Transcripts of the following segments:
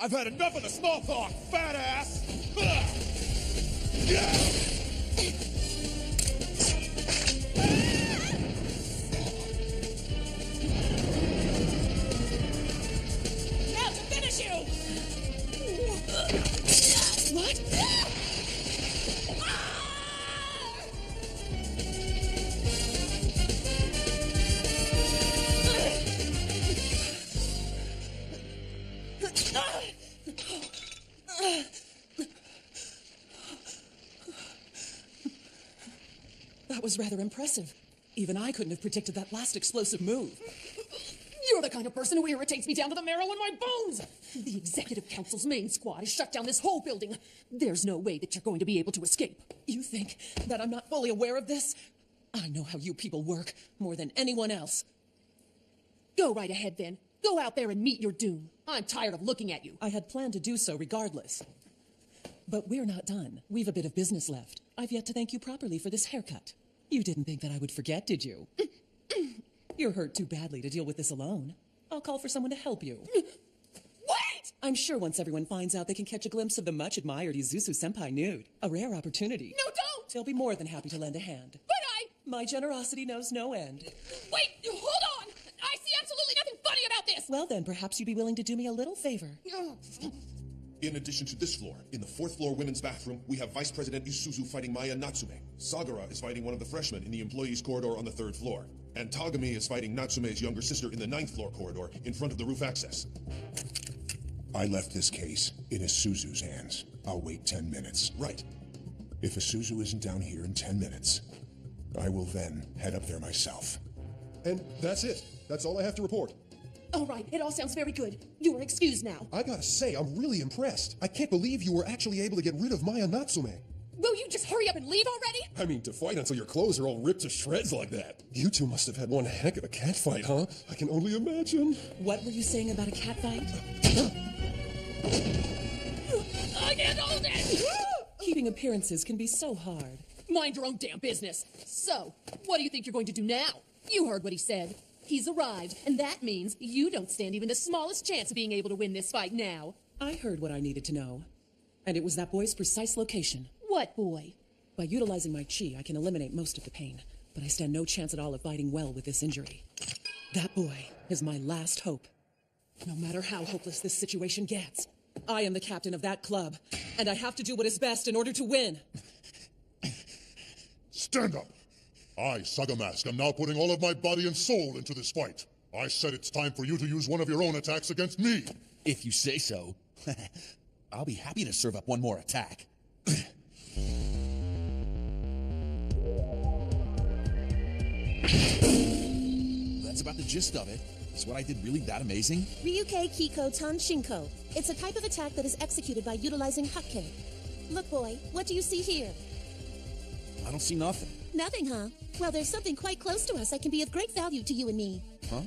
I've had enough of the small talk, fat ass! Now to finish you! What? That was rather impressive. Even I couldn't have predicted that last explosive move. You're the kind of person who irritates me down to the marrow in my bones! The Executive Council's main squad has shut down this whole building. There's no way that you're going to be able to escape. You think that I'm not fully aware of this? I know how you people work more than anyone else. Go right ahead, then. Go out there and meet your doom. I'm tired of looking at you. I had planned to do so regardless. But we're not done. We've a bit of business left. I've yet to thank you properly for this haircut. You didn't think that I would forget, did you? You're hurt too badly to deal with this alone. I'll call for someone to help you. Wait! I'm sure once everyone finds out, they can catch a glimpse of the much-admired Izuzu-senpai nude. A rare opportunity. No, don't! They'll be more than happy to lend a hand. But My generosity knows no end. Wait, hold on! I see absolutely nothing funny about this! Well then, perhaps you'd be willing to do me a little favor. In addition to this floor, in the 4th floor women's bathroom, we have Vice President Isuzu fighting Maya Natsume. Sagara is fighting one of the freshmen in the employees' corridor on the 3rd floor. And Tagami is fighting Natsume's younger sister in the 9th floor corridor in front of the roof access. I left this case in Isuzu's hands. I'll wait 10 minutes. Right. If Isuzu isn't down here in 10 minutes, I will then head up there myself. And that's it. That's all I have to report. All right, it all sounds very good. You are excused now. I gotta say, I'm really impressed. I can't believe you were actually able to get rid of Maya Natsume. Will you just hurry up and leave already? I mean, to fight until your clothes are all ripped to shreds like that. You two must have had one heck of a cat fight, huh? I can only imagine. What were you saying about a cat fight? I can't hold it! Keeping appearances can be so hard. Mind your own damn business. So, what do you think you're going to do now? You heard what he said. He's arrived, and that means you don't stand even the smallest chance of being able to win this fight now. I heard what I needed to know. And it was that boy's precise location. What boy? By utilizing my chi, I can eliminate most of the pain, but I stand no chance at all of fighting well with this injury. That boy is my last hope. No matter how hopeless this situation gets, I am the captain of that club, and I have to do what is best in order to win. Stand up! I, Sagamask, am now putting all of my body and soul into this fight. I said it's time for you to use one of your own attacks against me. If you say so. I'll be happy to serve up one more attack. That's about the gist of it. Is what I did really that amazing? Ryuke Kiko Tan Shinko. It's a type of attack that is executed by utilizing Hakke. Look, boy, what do you see here? I don't see nothing. Nothing, huh? Well, there's something quite close to us that can be of great value to you and me. Huh?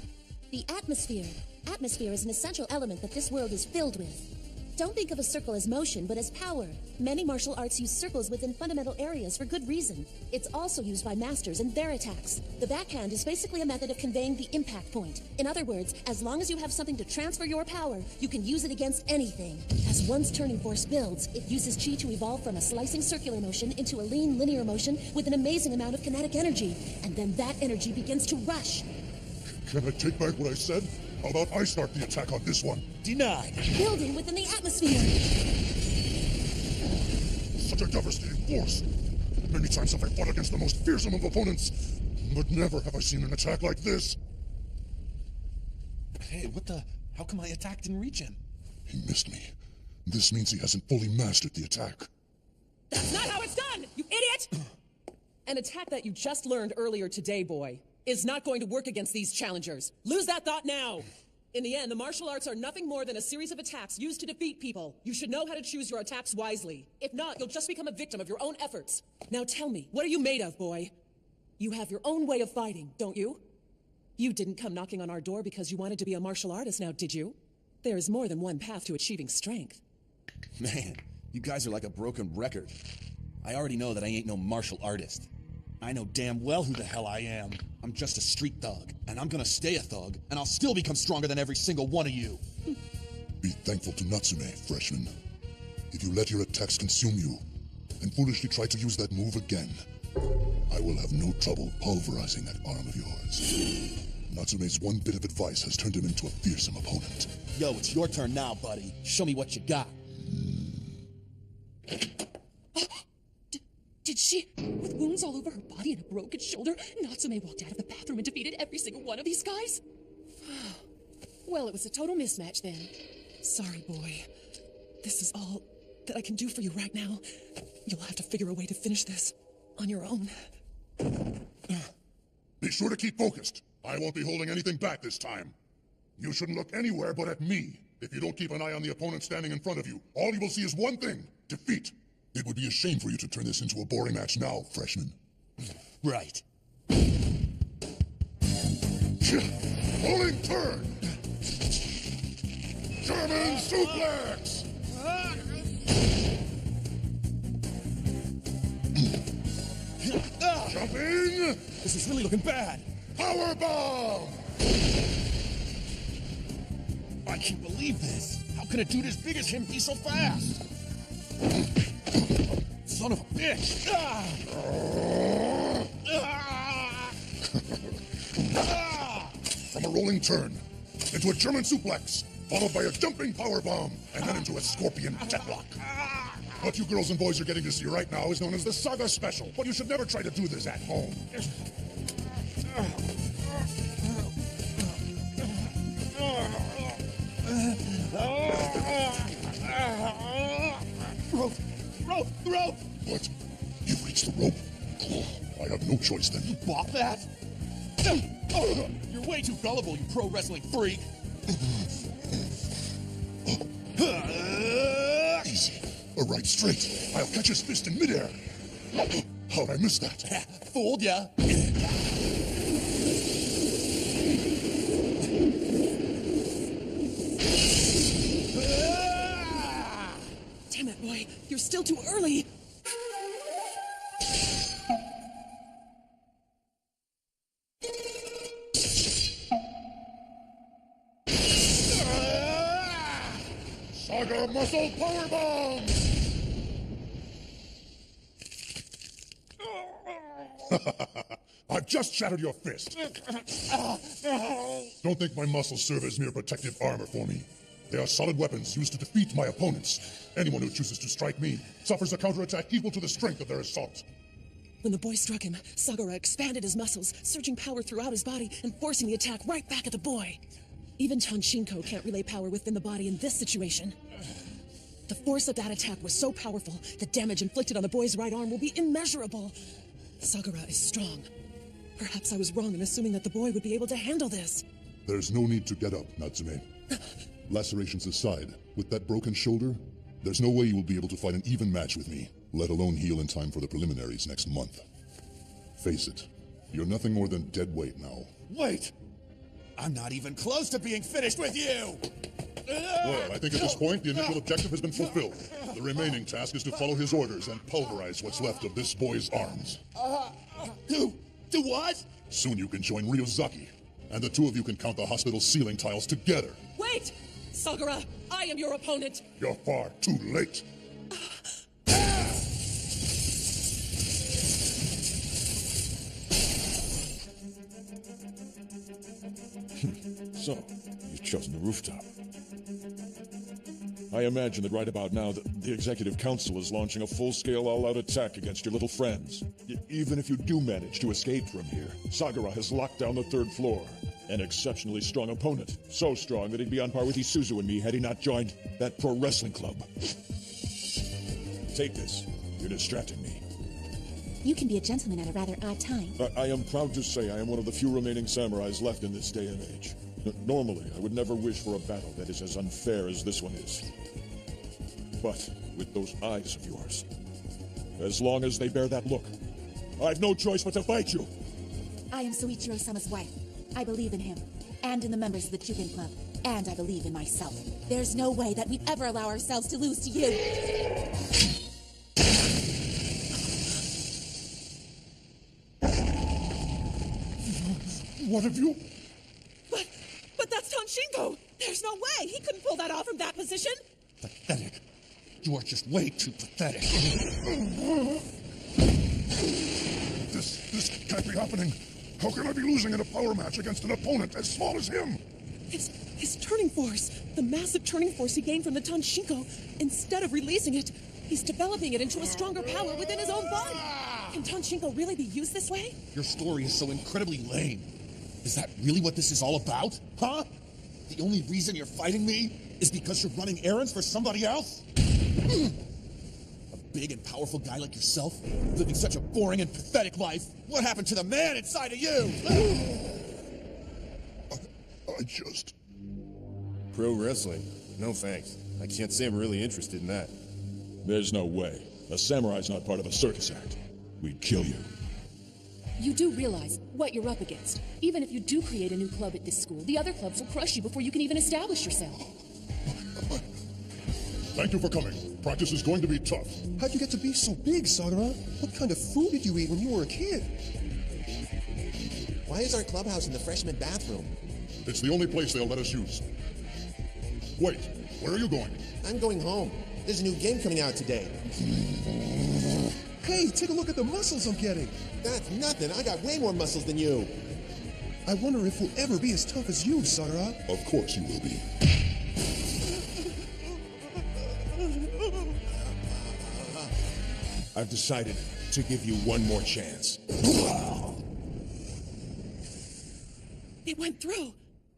The atmosphere. Atmosphere is an essential element that this world is filled with. Don't think of a circle as motion, but as power. Many martial arts use circles within fundamental areas for good reason. It's also used by masters in their attacks. The backhand is basically a method of conveying the impact point. In other words, as long as you have something to transfer your power, you can use it against anything. As one's turning force builds, it uses chi to evolve from a slicing circular motion into a lean linear motion with an amazing amount of kinetic energy. And then that energy begins to rush. Can I take back what I said? How about I start the attack on this one? Denied. Building within the atmosphere. Such a devastating force. Many times have I fought against the most fearsome of opponents, but never have I seen an attack like this. Hey, what the? How come my attack didn't reach him? He missed me. This means he hasn't fully mastered the attack. That's not how it's done, you idiot! An attack that you just learned earlier today, boy, is not going to work against these challengers. Lose that thought now! In the end, the martial arts are nothing more than a series of attacks used to defeat people. You should know how to choose your attacks wisely. If not, you'll just become a victim of your own efforts. Now tell me, what are you made of, boy? You have your own way of fighting, don't you? You didn't come knocking on our door because you wanted to be a martial artist now, did you? There is more than one path to achieving strength. Man, you guys are like a broken record. I already know that I ain't no martial artist. I know damn well who the hell I am. I'm just a street thug, and I'm gonna stay a thug, and I'll still become stronger than every single one of you. Be thankful to Natsume, freshman. If you let your attacks consume you, and foolishly try to use that move again, I will have no trouble pulverizing that arm of yours. Natsume's one bit of advice has turned him into a fearsome opponent. Yo, it's your turn now, buddy. Show me what you got. Did she? With wounds all over her body and a broken shoulder, Natsume walked out of the bathroom and defeated every single one of these guys? Well, it was a total mismatch then. Sorry, boy. This is all that I can do for you right now. You'll have to figure a way to finish this on your own. Be sure to keep focused. I won't be holding anything back this time. You shouldn't look anywhere but at me. If you don't keep an eye on the opponent standing in front of you, all you will see is one thing: defeat. It would be a shame for you to turn this into a boring match now, freshman. Right. Rolling turn! German suplex! Jumping! This is really looking bad. Power bomb! I can't believe this. How can a dude as big as him be so fast? Son of a bitch! From a rolling turn, into a German suplex, followed by a jumping power bomb, and then into a scorpion deathlock. What you girls and boys are getting to see right now is known as the Saga Special, but you should never try to do this at home. Rope! What? You've reached the rope? I have no choice then. You bought that? You're way too gullible, you pro wrestling freak. Easy. A right straight. I'll catch his fist in midair. How'd I miss that? Fooled ya. Damn it, boy. You're still too early. Saga Muscle Power Bomb! I've just shattered your fist. Don't think my muscles serve as mere protective armor for me. They are solid weapons used to defeat my opponents. Anyone who chooses to strike me suffers a counterattack equal to the strength of their assault. When the boy struck him, Sagara expanded his muscles, surging power throughout his body and forcing the attack right back at the boy. Even Chanshinko can't relay power within the body in this situation. The force of that attack was so powerful, the damage inflicted on the boy's right arm will be immeasurable. Sagara is strong. Perhaps I was wrong in assuming that the boy would be able to handle this. There's no need to get up, Natsume. Lacerations aside, with that broken shoulder, there's no way you will be able to fight an even match with me, let alone heal in time for the preliminaries next month. Face it, you're nothing more than dead weight now. Wait! I'm not even close to being finished with you! Well, I think at this point, the initial objective has been fulfilled. The remaining task is to follow his orders and pulverize what's left of this boy's arms. Do what? Soon you can join Ryozaki, and the two of you can count the hospital ceiling tiles together. Wait! Sagara, I am your opponent! You're far too late. So, you've chosen the rooftop. I imagine that right about now, the Executive Council is launching a full-scale all-out attack against your little friends. Even if you do manage to escape from here, Sagara has locked down the third floor. An exceptionally strong opponent. So strong that he'd be on par with Isuzu and me had he not joined that pro wrestling club. Take this. You're distracting me. You can be a gentleman at a rather odd time. I am proud to say I am one of the few remaining samurais left in this day and age. Normally, I would never wish for a battle that is as unfair as this one is. But with those eyes of yours, as long as they bear that look, I've no choice but to fight you. I am Soichiro-sama's wife. I believe in him, and in the members of the Chukin Club, and I believe in myself. There's no way that we'd ever allow ourselves to lose to you. What have you... But that's Tanshinko! There's There's no way! He couldn't pull that off from that position! Pathetic. You are just way too pathetic. This can't be happening. How can I be losing in a power match against an opponent as small as him? His turning force, the massive turning force he gained from the Tanshinko, instead of releasing it, he's developing it into a stronger power within his own body. Can Tanshinko really be used this way? Your story is so incredibly lame. Is that really what this is all about? Huh? The only reason you're fighting me is because you're running errands for somebody else? A big and powerful guy like yourself, living such a boring and pathetic life. What happened to the man inside of you? I just... Pro wrestling? No thanks. I can't say I'm really interested in that. There's no way. A samurai's not part of a circus act. We'd kill you. You do realize what you're up against. Even if you do create a new club at this school, the other clubs will crush you before you can even establish yourself. Thank you for coming. Practice is going to be tough. How'd you get to be so big, Sagara? What kind of food did you eat when you were a kid? Why is our clubhouse in the freshman bathroom? It's the only place they'll let us use. Wait, where are you going? I'm going home. There's a new game coming out today. Hey, take a look at the muscles I'm getting. That's nothing. I got way more muscles than you. I wonder if we'll ever be as tough as you, Sagara. Of course you will be. I've decided to give you one more chance. It went through.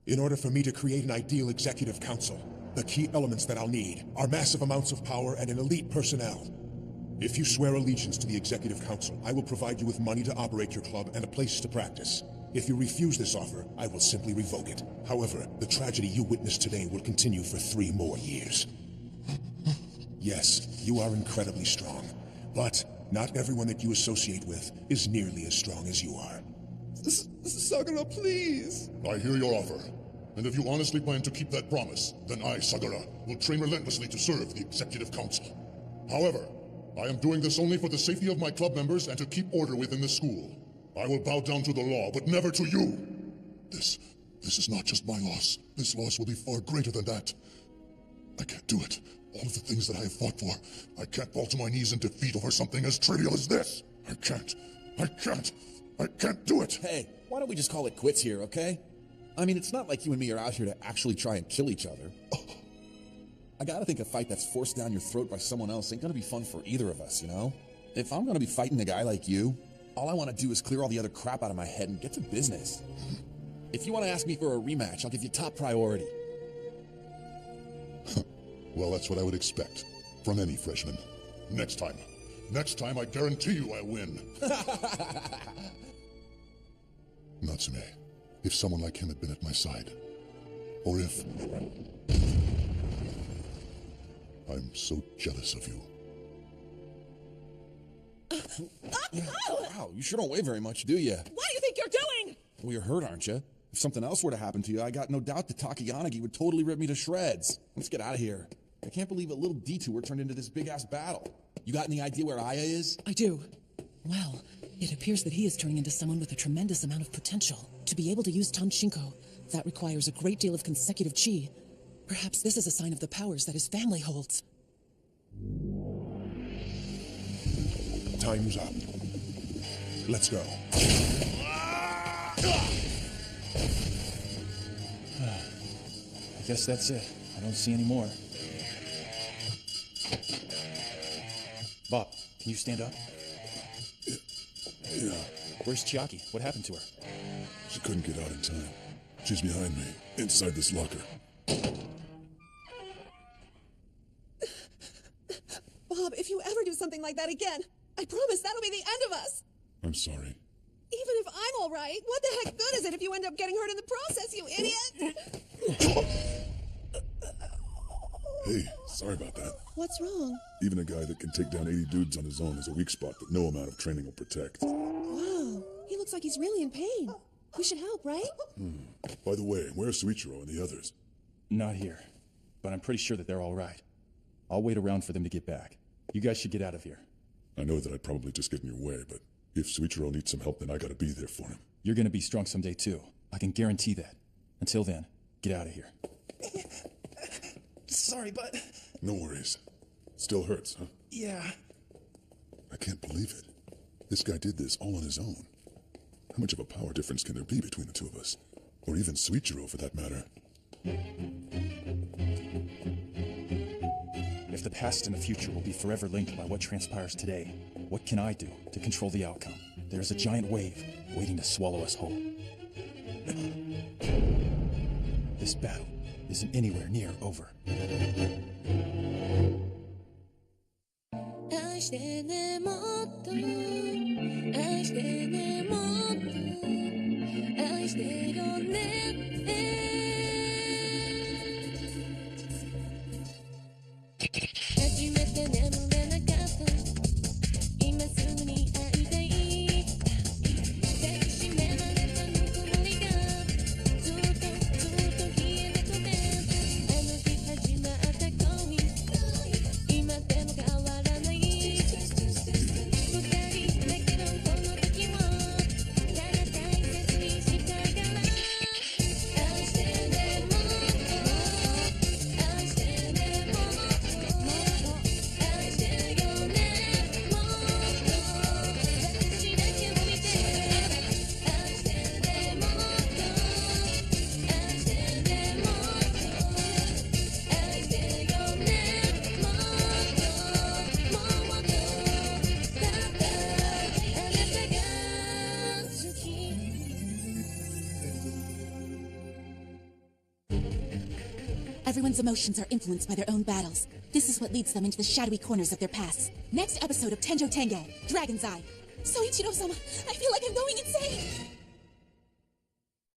In order for me to create an ideal executive council, the key elements that I'll need are massive amounts of power and an elite personnel. If you swear allegiance to the executive council, I will provide you with money to operate your club and a place to practice. If you refuse this offer, I will simply revoke it. However, the tragedy you witnessed today will continue for 3 more years. Yes, you are incredibly strong, but not everyone that you associate with is nearly as strong as you are. Sagara, please. I hear your offer. And if you honestly plan to keep that promise, then I, Sagara, will train relentlessly to serve the Executive Council. However, I am doing this only for the safety of my club members and to keep order within the school. I will bow down to the law, but never to you. This is not just my loss. This loss will be far greater than that. I can't do it. All of the things that I have fought for, I can't fall to my knees in defeat over something as trivial as this. I can't do it. Hey, why don't we just call it quits here, okay? I mean, it's not like you and me are out here to actually try and kill each other. I gotta think a fight that's forced down your throat by someone else ain't gonna be fun for either of us, you know? If I'm gonna be fighting a guy like you, all I wanna do is clear all the other crap out of my head and get to business. If you wanna ask me for a rematch, I'll give you top priority. Well, that's what I would expect from any freshman. Next time, I guarantee you I'll win. Natsume, if someone like him had been at my side, or if... I'm so jealous of you. Wow, you sure don't weigh very much, do you? What do you think you're doing? Well, you're hurt, aren't you? If something else were to happen to you, I got no doubt that Takayanagi would totally rip me to shreds. Let's get out of here. I can't believe a little detour turned into this big-ass battle. You got any idea where Aya is? I do. Well, it appears that he is turning into someone with a tremendous amount of potential. To be able to use Tanshinko, that requires a great deal of consecutive chi. Perhaps this is a sign of the powers that his family holds. Time's up. Let's go. I guess that's it. I don't see any more. Bob, can you stand up? Yeah. Where's Chiaki? What happened to her? She couldn't get out in time. She's behind me, inside this locker. Bob, if you ever do something like that again, I promise that'll be the end of us. I'm sorry. Even if I'm all right, what the heck good is it if you end up getting hurt in the process, you idiot? Hey, sorry about that. What's wrong? Even a guy that can take down 80 dudes on his own is a weak spot that no amount of training will protect. Wow, he looks like he's really in pain. We should help, right? By the way, where's Suichiro and the others? Not here, but I'm pretty sure that they're all right. I'll wait around for them to get back. You guys should get out of here. I know that I'd probably just get in your way, but if Suichiro needs some help, then I gotta be there for him. You're gonna be strong someday too. I can guarantee that. Until then, get out of here. Sorry, but... No worries. Still hurts, huh? Yeah. I can't believe it. This guy did this all on his own. How much of a power difference can there be between the two of us? Or even Suichiro, for that matter. If the past and the future will be forever linked by what transpires today, what can I do to control the outcome? There is a giant wave waiting to swallow us whole. This battle isn't anywhere near over. Everyone's emotions are influenced by their own battles. This is what leads them into the shadowy corners of their past. Next episode of Tenjou Tenge, Dragon's Eye. Soichiro-sama, I feel like I'm going